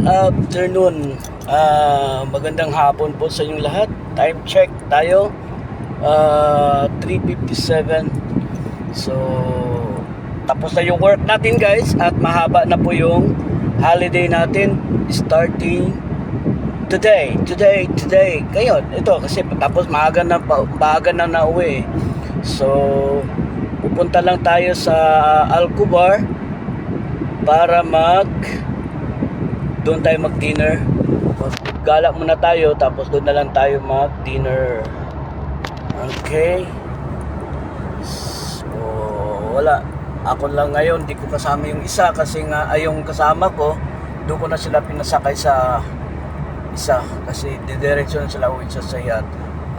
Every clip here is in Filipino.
afternoon. Magandang hapon po sa inyong lahat. Time check tayo. 3:57. So, tapos na yung work natin guys at mahaba na po yung holiday natin starting today. Ngayon, ito kasi tapos maaga na nauwi. So, pupunta lang tayo sa Alcobar para doon tayo mag-dinner. Gala muna tayo tapos doon na lang tayo mag-dinner. Okay. So, wala. Ako lang ngayon, di ko kasama yung isa kasi nga yung kasama ko, doon ko na sila pinasakay sa isa kasi didiretso sila uwi sa Sayat.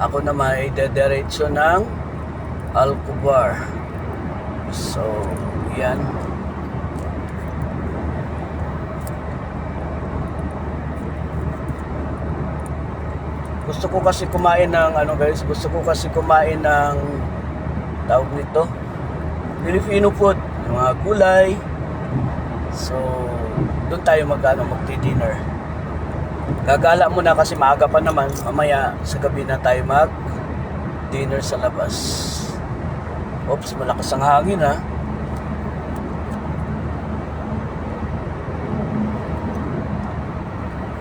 Ako naman ay didiretso ng Alcobar. So, yan. Gusto ko kasi kumain ng tawag nito, Filipino food, yung mga gulay. So, doon tayo magdi-dinner. Gagala muna kasi maaga pa naman. Mamaya sa gabi na tayo mag-dinner sa labas. Oops, malakas ang hangin ha.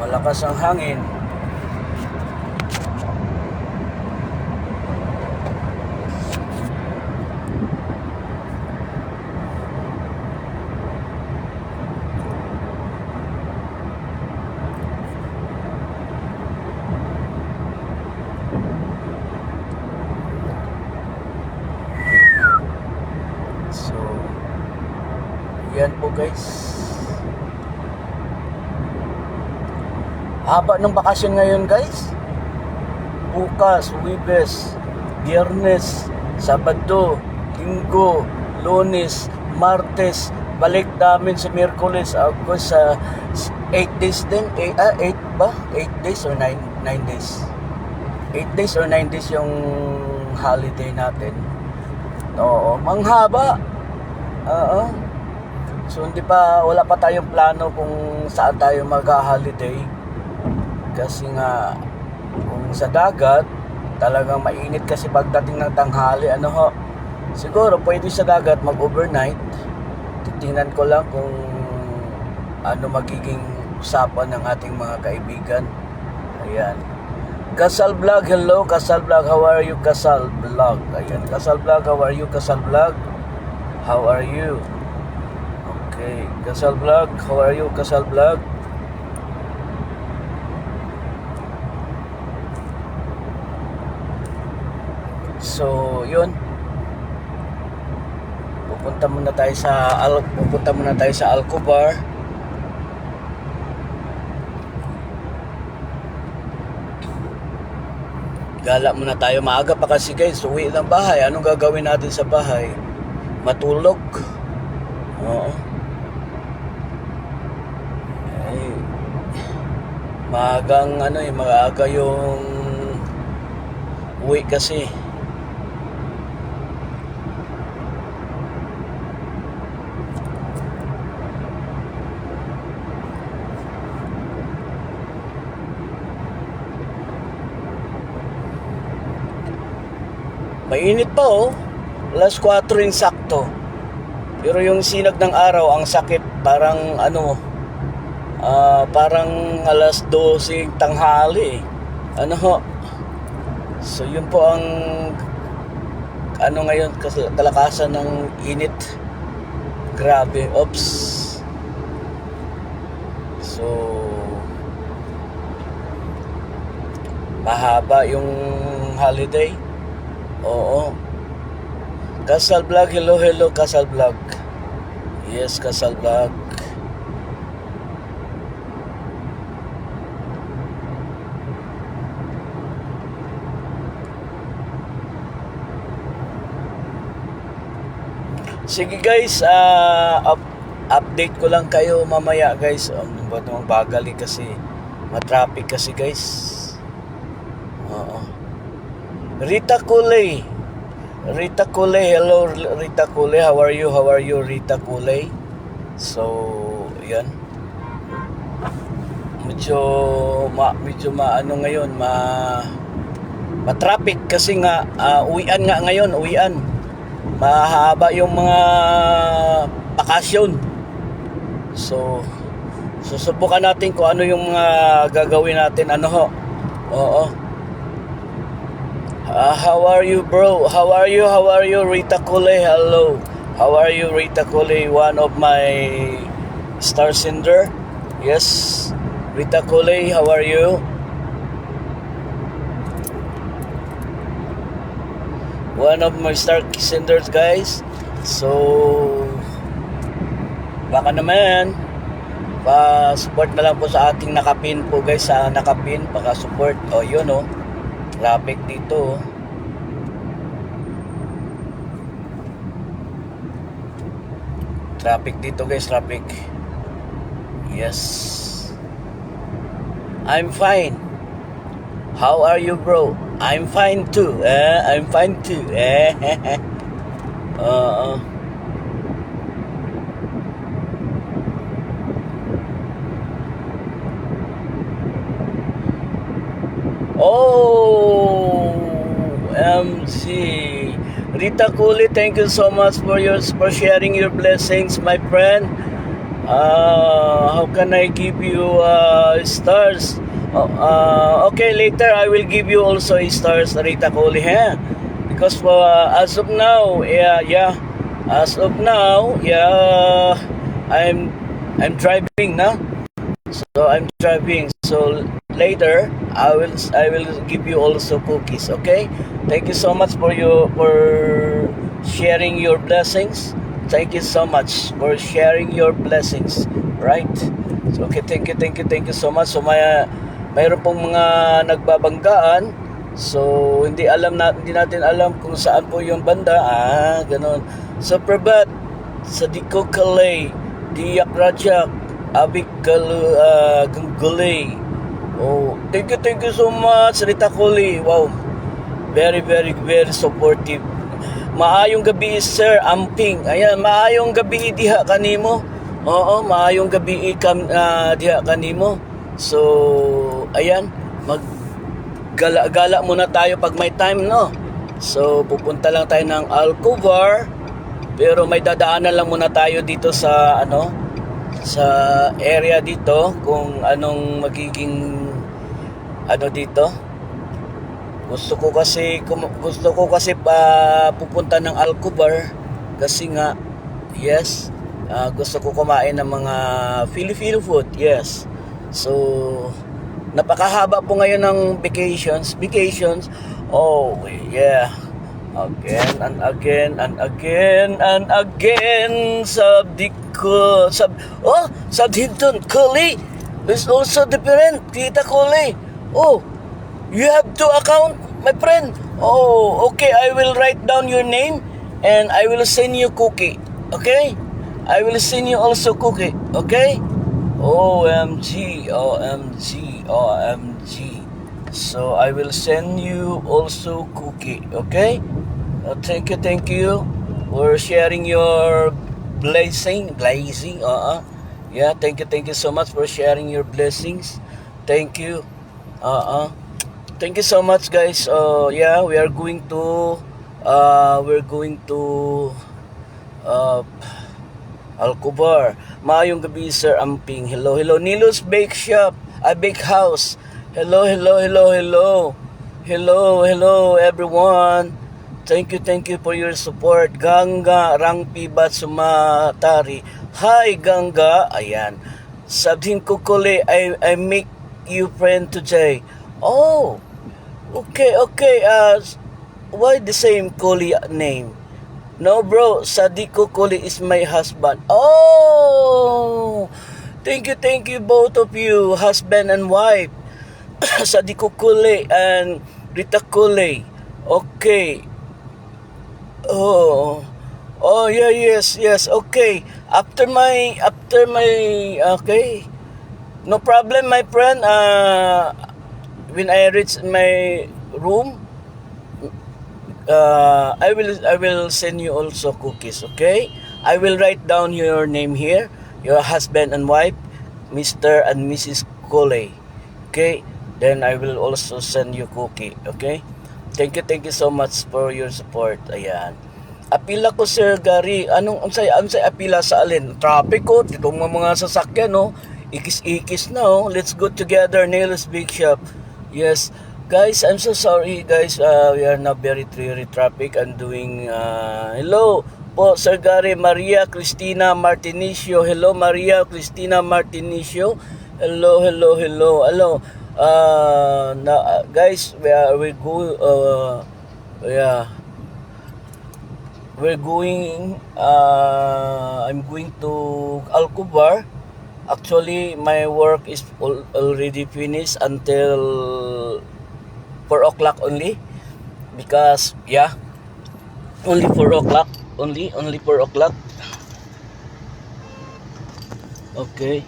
Malakas ang hangin. Yan po guys. Haba ng bakasyon ngayon guys. Bukas, Huwebes, Biyernes, Sabado, Linggo, Lunes, Martes. Balik namin sa Miyerkules. Ako sa 8 days din. 8 ba? 8 days or 9 days? 8 days or 9 days yung holiday natin. Oo, manghaba. Oo. So wala pa tayong plano kung saan tayo mag-holiday. Kasi nga kung sa dagat, talagang mainit kasi pagdating ng tanghali, siguro pwede sa dagat mag-overnight. Titingnan ko lang kung ano magiging usapan ng ating mga kaibigan. Ayan. Kasal Vlog, hello Kasal Vlog, how are you Kasal Vlog? Ayan, Kasal Vlog, how are you Kasal Vlog? How are you? Okay, Kasal Vlog, how are you Kasal Vlog? So, yun. Pupunta muna tayo sa Alcobar. Gala muna tayo, maaga pa kasi guys, uwi ng bahay. Anong gagawin natin sa bahay? Matulog. Oo. Maaga yung uwi kasi. Mainit pa alas 4 yung sakto. Pero yung sinag ng araw, ang sakit, parang parang alas 12 tanghali. So yun po ang ngayon kalakasan ng init. Grabe. Oops. So mahaba yung holiday. Oo. Kasal Vlog, hello Kasal Vlog. Yes, Kasal Vlog. Sige guys, update ko lang kayo mamaya guys. Ba't namang bagali kasi matraffic kasi guys. Oo. Rita Kulay, hello Rita Kulay, how are you Rita Kulay? So, yan. medyo maano ngayon, ma-traffic kasi nga uwian nga ngayon, uwian. Mahaba yung mga bakasyon. So susubukan natin kung ano yung mga gagawin natin, ano ho. Oo. How are you, bro? How are you? Rita Cole? Hello. How are you, Rita Cole? One of my star sender. Yes. Rita Cole, how are you? One of my star senders, guys. So, baka naman pa-support na lang po sa ating nakapin po, guys. Sa nakapin, paka-support. O, yun, o. Traffic dito, o. Traffic dito, guys. Traffic. Yes. I'm fine. How are you, bro? I'm fine too. I'm fine too. Oh, MC Rita Cooley, thank you so much for sharing your blessings, my friend. How can I give you stars? Okay, later I will give you also stars, Rita Cooley, because as of now, as of now, I'm driving na. So I'm driving. So later I will give you also cookies. Okay. Thank you so much for sharing your blessings. Thank you so much for sharing your blessings. Right. So, okay. Thank you so much. So mayroon pong mga nagbabanggaan. So hindi natin alam kung saan po yung banda. Ganon. So Prabat, Sadiko Kalay, Diyak Rajak, Abik Gulay. Oh, thank you so much, Rita Cooley. Wow, very supportive. Maayong gabi, Sir Amping. Ayan, maayong gabi diha kanimo. Oo, maayong gabi diha kanimo. So, ayan, maggala-gala muna tayo pag may time, no? So, pupunta lang tayo ng Alcobar. Pero may dadaanan lang muna tayo dito sa sa area dito kung anong magiging dito. Gusto ko kasi pupunta ng Alcobar kasi nga gusto ko kumain ng mga Filipino food. Yes. So napakahaba po ngayon ng vacations. Oh yeah. Again and again Sabdinton Cooley is also different, Tita Cooley. Oh, you have two account, my friend. Oh, okay, I will write down your name and I will send you cookie. Okay, I will send you also cookie. Okay. OMG. So I will send you also cookie. Okay. Thank you for sharing your blessing. Yeah, thank you so much for sharing your blessings. Thank you. Thank you so much, guys. Yeah, we're going to Alcobar. Maayong gabi, Sir Amping. Hello Nilos Bake Shop, Bake House. Hello everyone. Thank you for your support. Ganga Rangpi Batsumatari. Hi Ganga. Ayan. Sabdin Kukuli, I make you friend today. Oh. Okay. Why the same Kuli name? No bro, Sadiko Kuli is my husband. Oh. Thank you both of you, husband and wife. Sadiko Kuli and Rita Kuli. Okay. Oh yeah, yes, okay. After my okay, no problem, my friend. When I reach my room, I will send you also cookies. Okay, I will write down your name here, your husband and wife, Mr. and Mrs. Cole. Okay? Then I will also send you cookie. Okay? Thank you so much for your support. Ayan. Apila ko, Sir Gary. Anong unsay apila sa alin? Traffic ko, ditong mga sasakyan, no? Ikis-ikis na, oh. Let's go together, Nails Big Shop. Yes. Guys, I'm so sorry, guys. We are now very traffic. I'm doing, hello po, Sir Gary. Maria Cristina Martinicio. Hello, Maria Cristina Martinicio. Hello. Guys, we're going, I'm going to Alcobar. Actually, my work is already finished until 4 o'clock only. Because, yeah, only 4 o'clock. Only 4 o'clock. Okay.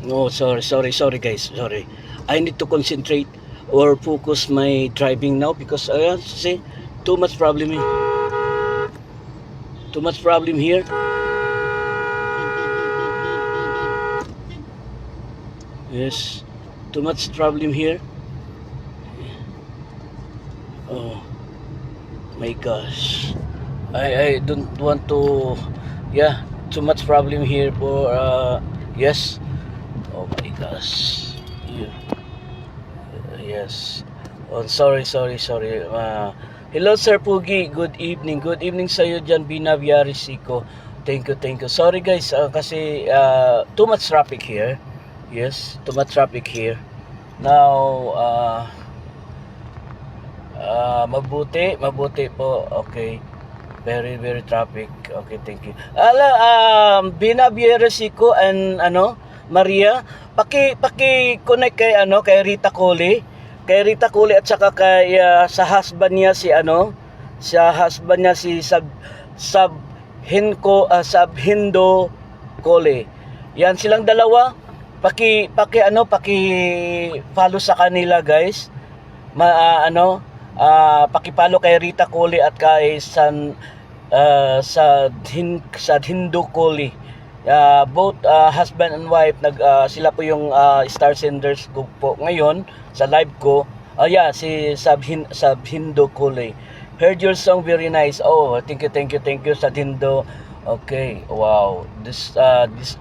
No, sorry guys, sorry. I need to concentrate or focus my driving now because see, too much problem here. Too much problem here. Yes, too much problem here. Oh my gosh, I don't want to. Yeah, too much problem here for yes. Oh my gosh. Yeah. Yes. Oh, sorry. Hello, Sir Pugi. Good evening. Good evening sa iyo dyan, Bina Viarisiko. Thank you. Sorry guys, kasi too much traffic here. Yes, too much traffic here. Now, mabuti po. Okay. Very traffic. Okay, thank you. Bina Viarisiko and Maria, paki-connect kay kay Rita Cole. Kay Rita Cole at saka kay sa husband niya si Sabhindo Cole. Yan silang dalawa. Paki-follow sa kanila, guys. Paki-follow kay Rita Cole at kay Sabhindo Cole. Both husband and wife sila po yung star senders ko po ngayon sa live ko. Si Sabhindo Cole. Heard your song, very nice. Oh, thank you Sabhindo. Okay, wow. This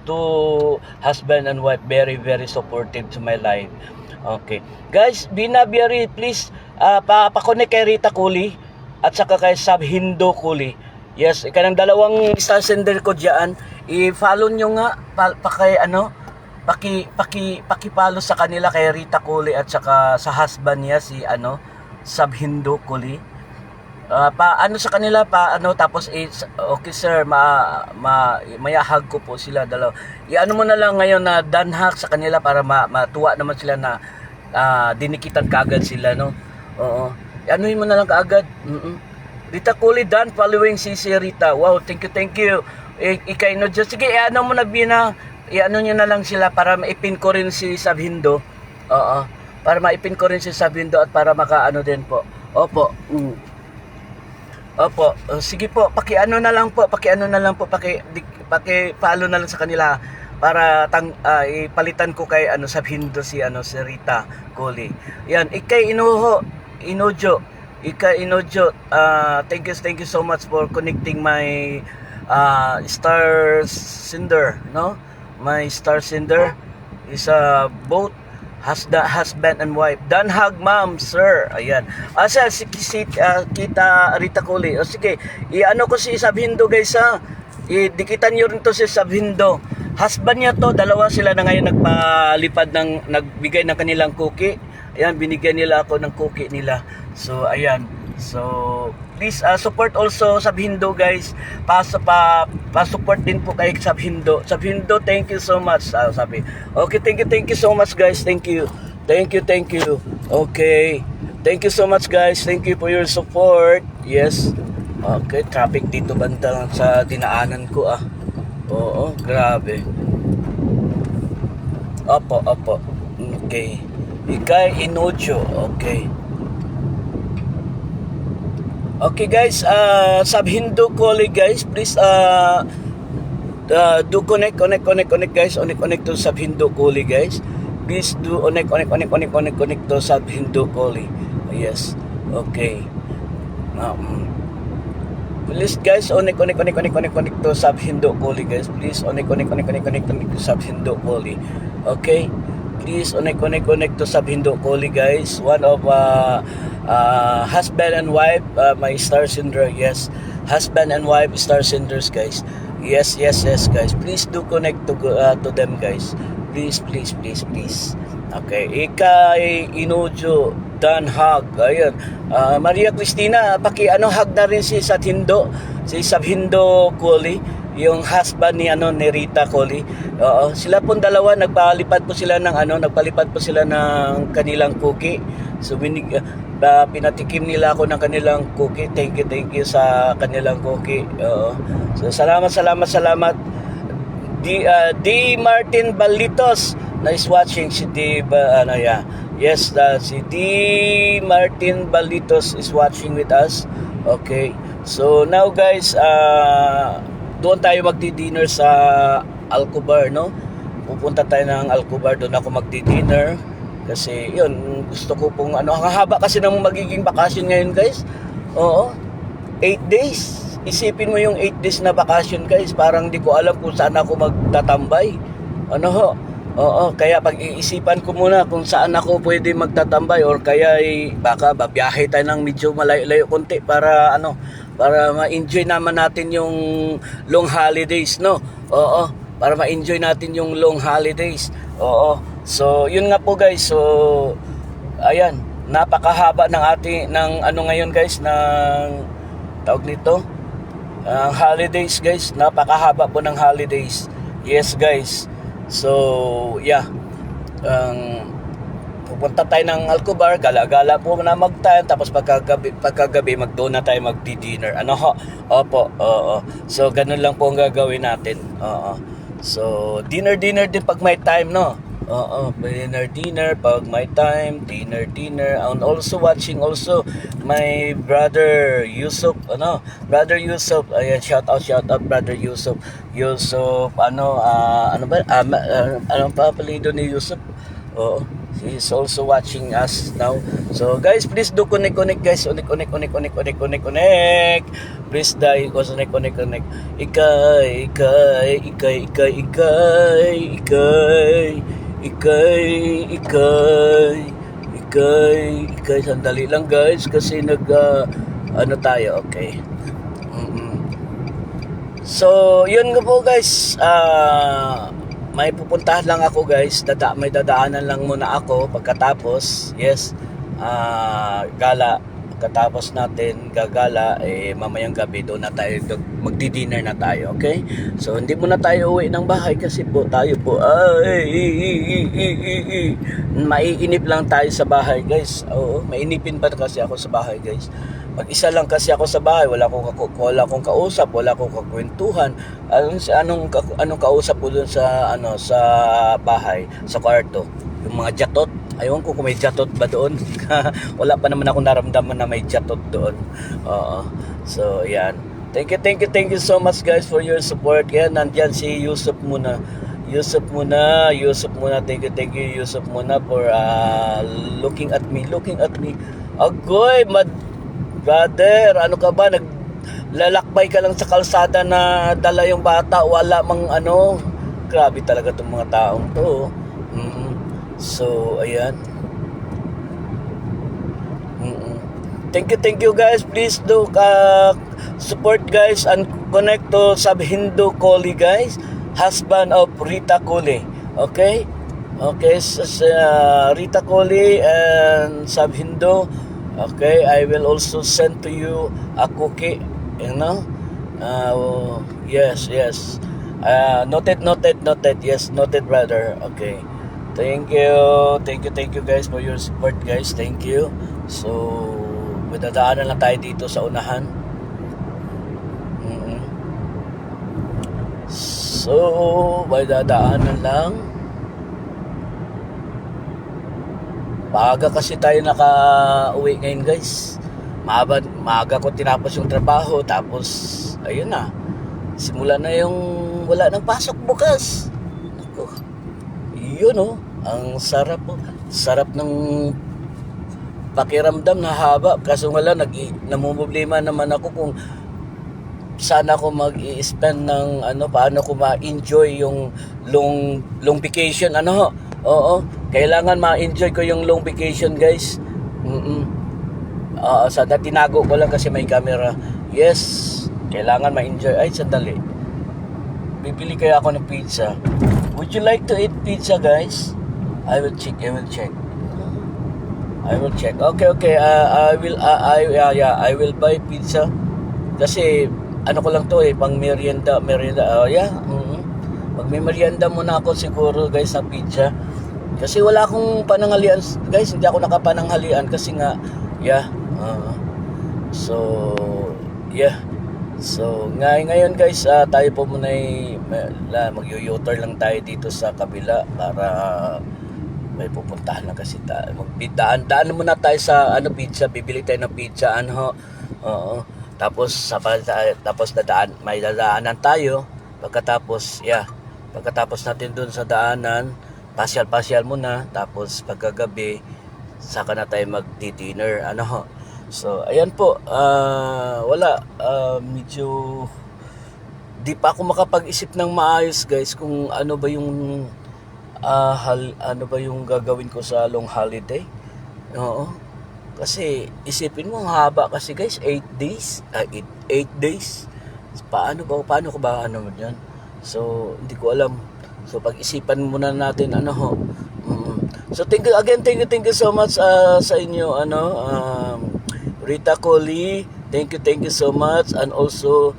two husband and wife very supportive to my life. Okay. Guys, Binabiari, please pa-connect kay Rita Cole at saka kay Sabhindo Cole. Yes, kanang dalawang star sender ko diyan. I-follow nyo nga paki-follow sa kanila kay Rita Cole at saka sa husband niya si Sabhindo Cole. Sa kanila tapos okay sir, mayahag ko po sila dalawa. Mo na lang ngayon na danhak sa kanila para matuwa naman sila na dinikitan kaagad sila, no. Oo. Anuhin mo na lang kaagad. Rita Cole done following si Rita. Wow, thank you. Ikaino just sige, mo na Bina, niyo na lang sila para maipin ko rin si Sabhindo. Oo. Para maipin ko rin si Sabhindo at para din po. Opo. Opo. Sige po, paki-follow na lang po, paki-follow na lang sa kanila para ipalitan ko kay Sabhindo si Rita Cole. Yan, Inojo. Thank you so much for connecting my star sender, no? My star sender is both husband and wife. Danhag, ma'am, sir. Ayan. Kita Rita Cole. Sige, ko si Sabhindo, guys, ha. Dikitan nyo rin to si Sabhindo. Husband niya to, dalawa sila na ngayon nagbigay ng kanilang cookie. Ayan, binigyan nila ako ng cookie nila. So, ayan. So, please support also Sabhindo, guys. Pa-support din po kay Sabhindo. Sabhindo, thank you so much. Sabi. Okay, thank you so much, guys. Thank you. Okay. Thank you so much, guys. Thank you for your support. Yes. Okay, traffic dito banda lang sa dinaanan ko, Oo, grabe. Opo. Okay. Ikay Inojo. Okay. Okay guys, sub Hindu Koli guys, please do connect guys, connect to sub Hindu Koli guys. Please do connect to sub Hindu Koli. Yes. Okay. Please guys, connect to sub Hindu Koli guys. Please connect to sub Hindu Koli. Okay. Please connect to sub Hindu Koli guys. One of husband and wife, my star sender. Yes, husband and wife star senders guys. Yes guys. Please do connect to them guys. Please. Okay. Ikay Inujo Dan Hag. Ayun. Maria Cristina, hug na rin si Sabhindo Koli, yung husband ni ni Rita Koli. Oo, sila pong dalawa nagpalipad po sila ng kanilang cookie. So pinatikim nila ako ng kanilang cookie. Thank you sa kanilang cookie. Oo. So salamat. D. Martin Balitos na is watching si D. Yes, si D. Martin Balitos is watching with us. Okay. So now guys, doon tayo magdi-dinner sa Alcobar, no? Pupunta tayo ng Alcobar, doon ako magdi-dinner. Kasi yun, gusto ko pong hahaba kasi ng magiging bakasyon ngayon guys. Oo. 8 days. Isipin mo yung 8 days na bakasyon guys, parang di ko alam kung saan ako magtatambay. Oo, kaya pag-iisipan ko muna kung saan ako pwede magtatambay, or kaya baka babiyahe tayo ng medyo malayo-layo konti para para ma-enjoy naman natin yung long holidays, no? Oo, para ma-enjoy natin yung long holidays. Oo. So, yun nga po guys. So, ayan, napakahaba ng ngayon guys, ng tawag nito, holidays guys. Napakahaba po ng holidays. Yes guys. So, yeah. Pupunta tayo ng Alcobar, gala-gala po na mag-time, tapos pagkagabi magdoon na tayo magdi-dinner. Opo, oo. So, ganun lang po ang gagawin natin. Oo. So, dinner din pag may time, no? Oo, dinner pag may time, dinner. And also watching my brother Yusuf, brother Yusuf. Ayan, shout out brother Yusuf. Ano pa apelyido ni Yusuf? Oo, he's also watching us now. So guys, please do connect guys. Connect. Please dahil ko connect. Ikay, sandali lang guys kasi tayo, okay. So, yun nga po guys, may pupuntahan lang ako guys, may dadaanan lang muna ako pagkatapos, yes, gala. Pagkatapos natin gagala, mamayang gabi doon na tayo magdi-dinner na tayo, okay? So hindi muna tayo uwi ng bahay kasi po tayo po maiinip lang tayo sa bahay guys. Oo, mainipin pa kasi ako sa bahay guys. Mag-isa lang kasi ako sa bahay, wala akong kausap, wala akong kakwentuhan. Anong kausap ko doon sa sa bahay, sa kwarto? Yung mga jatot. Ayaw ko kung may jatot ba doon. Wala pa naman ako naramdaman na may jatot doon. Oo. So, yan. Thank you so much guys for your support. Yan, nandyan si Yusuf muna. Thank you Yusuf muna for looking at me. Agoy, brother, ano ka ba? Naglalakbay ka lang sa kalsada na dala yung bata. Wala mang Grabe talaga itong mga taong to. So, ayan. Thank you guys. Please do support guys and connect to sub Hindu Koli guys, husband of Rita Koli. Okay, so, Rita Koli and sub Hindu. Okay, I will also send to you a cookie, yes. Noted. Yes, noted brother. Okay. Thank you guys for your support guys. Thank you. So, madadaanan lang tayo dito sa unahan. So, madadaanan lang. Maaga kasi tayo naka-uwi ngayon guys. maaga ko tinapos yung trabaho, tapos ayun na, simula na yung wala nang pasok bukas. Naku, yun oh, ang sarap po. Sarap ng pakiramdam na haba. Kaso wala, namumblema naman ako kung saan ako mag-i-spend ng paano ko ma-enjoy yung long vacation, Oo, kailangan ma-enjoy ko yung long vacation, guys. Sana tinago ko lang kasi may camera. Yes, kailangan ma-enjoy. Ay, sandali. Bibili kaya ako ng pizza. Would you like to eat pizza, guys? I will check. Okay. I will buy pizza. Kasi ano ko lang to pang merienda. Pag may merienda muna ako siguro, guys, ng pizza. Kasi wala akong pananghalian, guys. Hindi ako nakapananghalian kasi nga, So, ngayon guys, tayo po muna mag-u-U-turn lang tayo dito sa kabila para may pupuntahan lang kasi tayo. Daan muna tayo sa pizza, bibili tayo ng pizza, Oo. Tapos may dadaanan tayo. Pagkatapos natin dun sa daanan, pasyal muna, tapos pagkagabi saka na tayo magdi-dinner, So, ayan po, medyo di pa ako makapag-isip ng maayos, guys, kung ano ba yung gagawin ko sa long holiday. Oo. Kasi isipin mo, ang haba kasi, guys, 8 days. 8 days. Paano ko ba yan? So, hindi ko alam. So, pag-isipan muna natin So, thank you so much sa inyo, Rita Coley, thank you so much, and also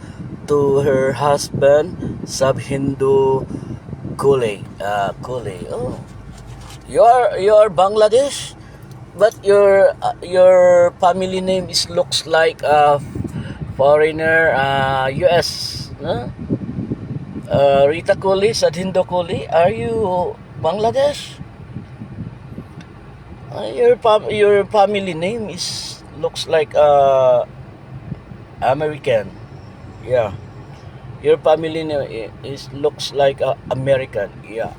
to her husband, Sabhindo Coley. Oh, you are Bangladesh, but your family name looks like a foreigner, US. No? Rita Coley, Sabhindo Coley, are you Bangladesh? Your family name looks like American. Yeah. Your family name looks like American. Yeah.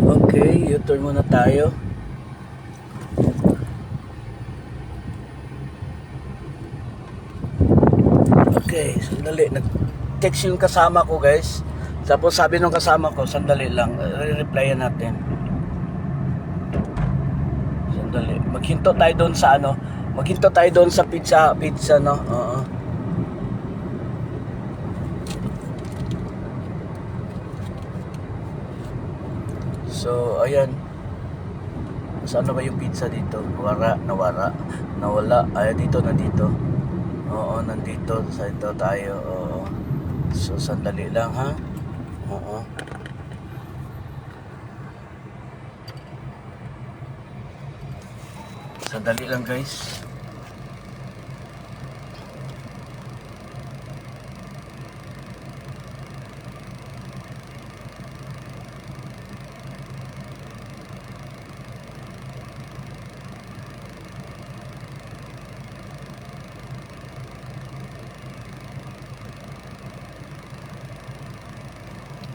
Okay, U-turn muna tayo. Okay, sandali. Nag-text yung kasama ko, guys. Tapos sabi nung kasama ko, sandali lang. Re-replyan natin. Sandali. Maghinto tayo doon sa pizza, no? Oo. So, ayan. Saan ba yung pizza dito? Nawala. Ay, dito. Oo, nandito sa ito tayo. Oo. So, sandali lang, ha? Oo. Sandali lang, guys.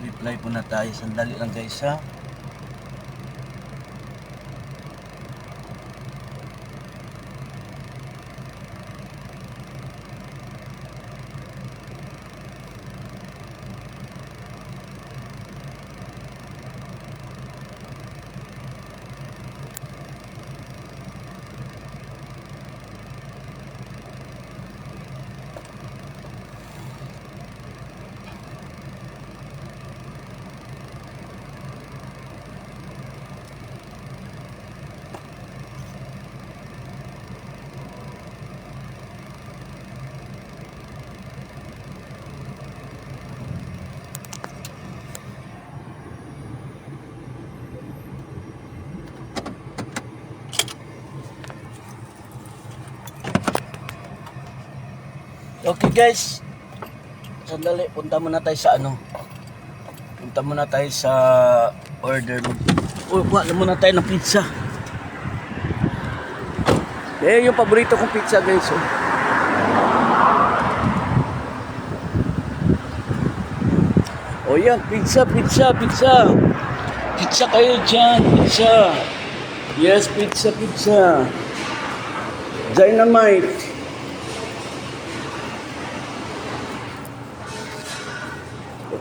Reply po na tayo. Sandali lang, guys, ha? Okay guys, sandali, punta muna tayo sa ano. Punta muna tayo sa order. Kuha muna tayo ng pizza. Eh, yung paborito kong pizza guys. Oh. Oh yan, pizza. Pizza kayo dyan, pizza. Yes, pizza. Dynamite.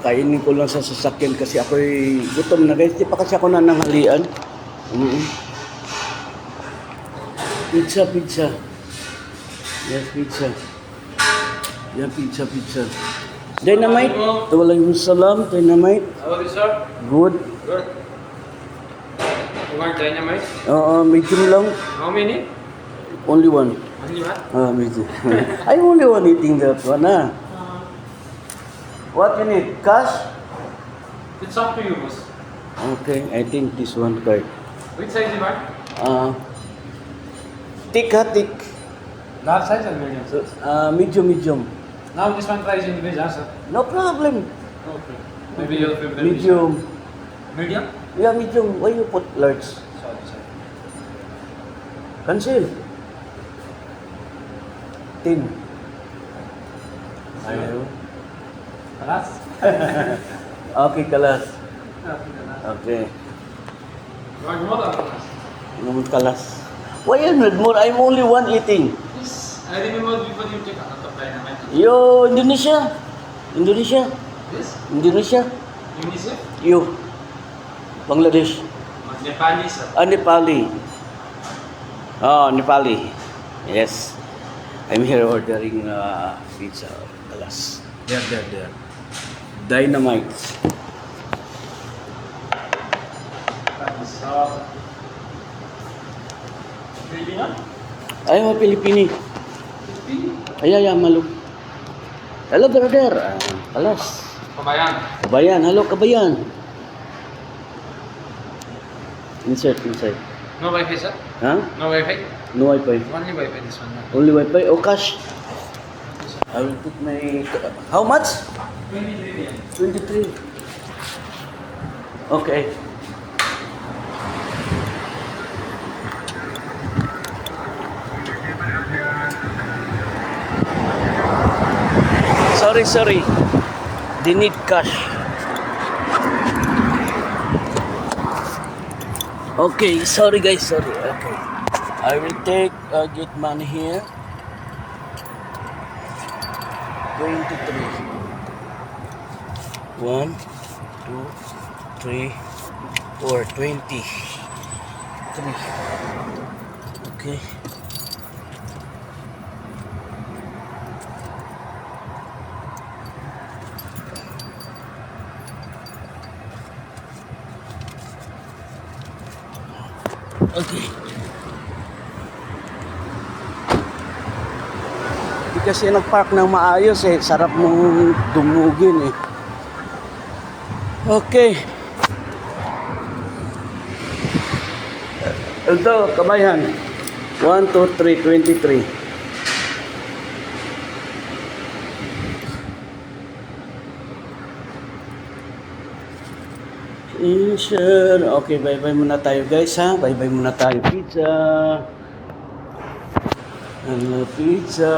Kainin ko lang sa sasakyan kasi ako'y gutom na guys. Di pa kasi ako nananghalian. Pizza. Yes, pizza. Yeah, pizza. Dynamite. Waalaikumsalam. Dynamite. How are you, sir? Good. Good. You want dynamite? Medium lang. How many? Only one. Only one? Medium. I only one eating that one, What you need? Cash? It's up to you, boss. Okay, I think this one card. Which size you want? Thick. Large size or medium? So, medium. Now this one price in veg, sir? No problem. Okay. Maybe your favorite Medium. Medium? Yeah, medium. Why you put large? Sorry. Cancel. Tin. Ayaw. Last? Okay, kalas. Okay. You want more or less? Naman kalas. Why you need more? I'm only one eating. Yes. I remember before you take out of dynamite. Yo, Indonesia. Yes? Indonesia. UNICEF? You. Bangladesh. Nepali, sir. Nepali. Oh, Nepali. Yes. I'm here ordering pizza. Kalas. There. Dynamite. Filipino? Ay, mga Pilipini. Ay, malu. Hello, brother. Kalas. Kabayan. Hello, kabayan. Insert. No Wi-Fi, sir? Huh? No Wi-Fi? No Wi-Fi. Only Wi-Fi this one. Only Wi-Fi or cash? I will put my... How much? 23. 23. Okay. Sorry. They need cash. Okay, sorry guys, Okay. I will get money here. 23. 1, 2, 3, 4, 20. 3. Okay. Okay. Hindi kasi nag-park ng maayos sarap mong dumugin Okay. Ito, kabayan. 1, 2, 3, 23. Sure. Okay, bye-bye muna tayo guys Bye-bye muna tayo. Pizza. Hello, pizza.